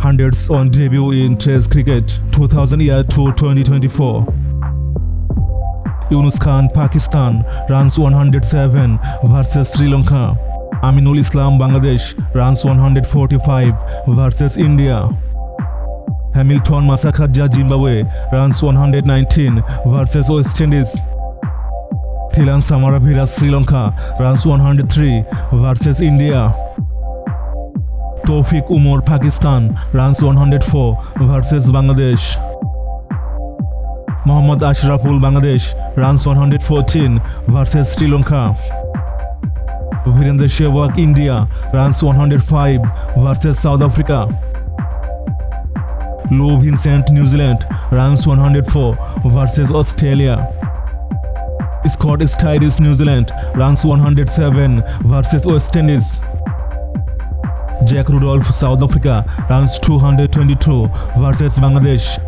hundreds on debut in Test cricket 2000 year to 2024. Yunus Khan, Pakistan runs 107 versus Sri Lanka. Aminul Islam, Bangladesh runs 145 versus India. Hamilton Massachusetts, Zimbabwe runs 119 versus West Indies. Thilan Samaravira, Sri Lanka runs 103 versus India. Tawfiq Umar, Pakistan runs 104 versus Bangladesh. Mohammad Ashraful, Bangladesh runs 114 versus Sri Lanka. Virendra Sehwag, India runs 105 versus South Africa. Lou Vincent, New Zealand runs 104 versus Australia. Scott Styris, New Zealand runs 107 versus West Indies. Jack Rudolph, South Africa runs 222 versus Bangladesh.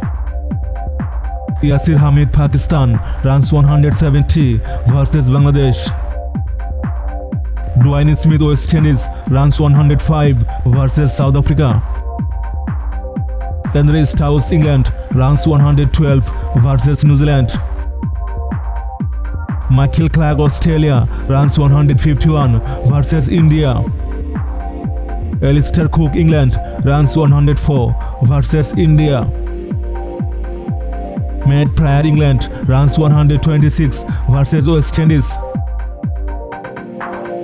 Yasir Hamid, Pakistan runs 170 versus Bangladesh. Dwayne Smith, West Indies runs 105 versus South Africa. Andre Stauss, England runs 112 versus New Zealand. Michael Clarke, Australia runs 151 versus India. Alistair Cook, England runs 104 versus India. Matt Pryor, England runs 126 versus West Indies.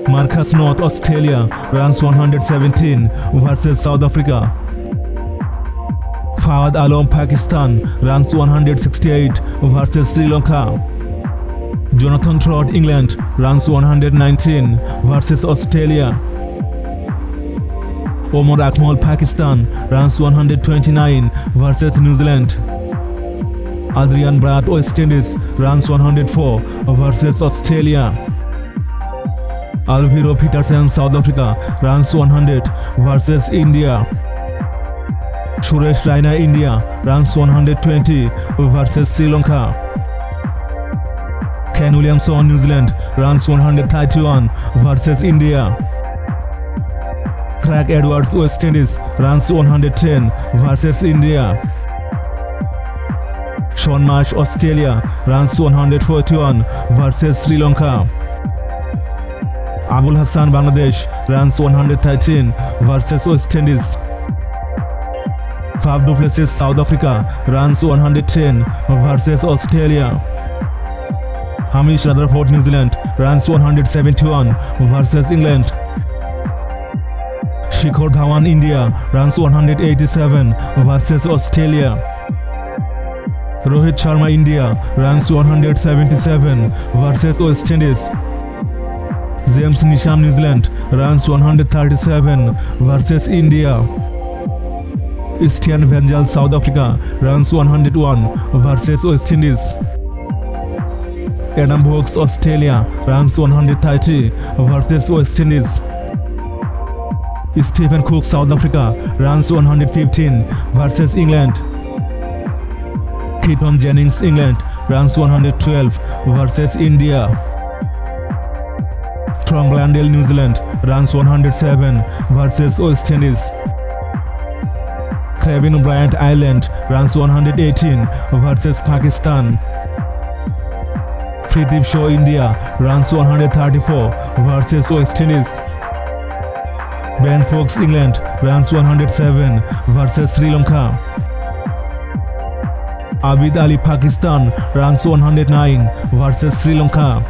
Marcus North, Australia runs 117 versus South Africa. Fawad Alam, Pakistan runs 168 versus Sri Lanka. Jonathan Trott, England runs 119 versus Australia. Omar Akmal, Pakistan runs 129 versus New Zealand. Adrian Bratt, West Indies runs 104 versus Australia. Alvaro Peterson, South Africa runs 100 versus India. Suresh Raina, India runs 120 versus Sri Lanka. Ken Williamson, New Zealand runs 131 versus India. Craig Edwards, West Indies runs 110 versus India. Sean Marsh, Australia runs 141 versus Sri Lanka. Abul Hassan, Bangladesh runs 113 versus West Indies. Faf du Plessis, South Africa runs 110 versus Australia. Hamish Rutherford, New Zealand runs 171 versus England. Shikhar Dhawan, India runs 187 versus Australia. Rohit Sharma, India runs 177 versus West Indies. James Nisham, New Zealand runs 137 versus India. Stian Venjal, South Africa runs 101 versus West Indies. Adam Vokes, Australia runs 130 versus West Indies. Stephen Cook, South Africa runs 115 versus England. Keaton Jennings, England runs 112 versus India. Tom Glandale, New Zealand runs 107 versus West Indies. Kevin Bryant, Ireland runs 118 versus Pakistan. Pradeep Shaw, India runs 134 versus West Indies. Ben Fox, England runs 107 versus Sri Lanka. Abid Ali, Pakistan runs 109 versus Sri Lanka.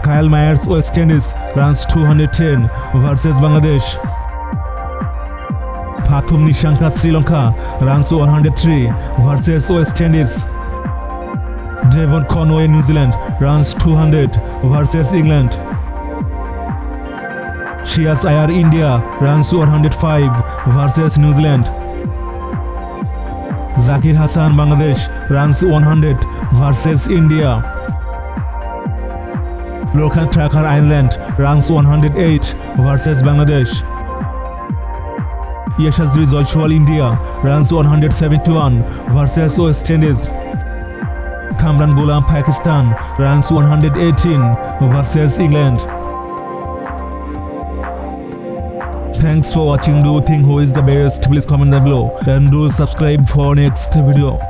Kyle Myers, West Indies runs 210 versus Bangladesh. Pathum Nishanka, Sri Lanka runs 103 versus West Indies. Devon Conway, New Zealand runs 200 versus England. Shiaz Iyer, India runs 105 versus New Zealand. Zakir Hassan, Bangladesh runs 100 versus India. Lokan Tracker, Ireland runs 108 versus Bangladesh. Yashasvi Jaiswal, India runs 171 versus West Indies. Kamran Ghulam, Pakistan runs 118 versus England. Thanks for watching. Do you think who is the best? Please comment down below and do subscribe for next video.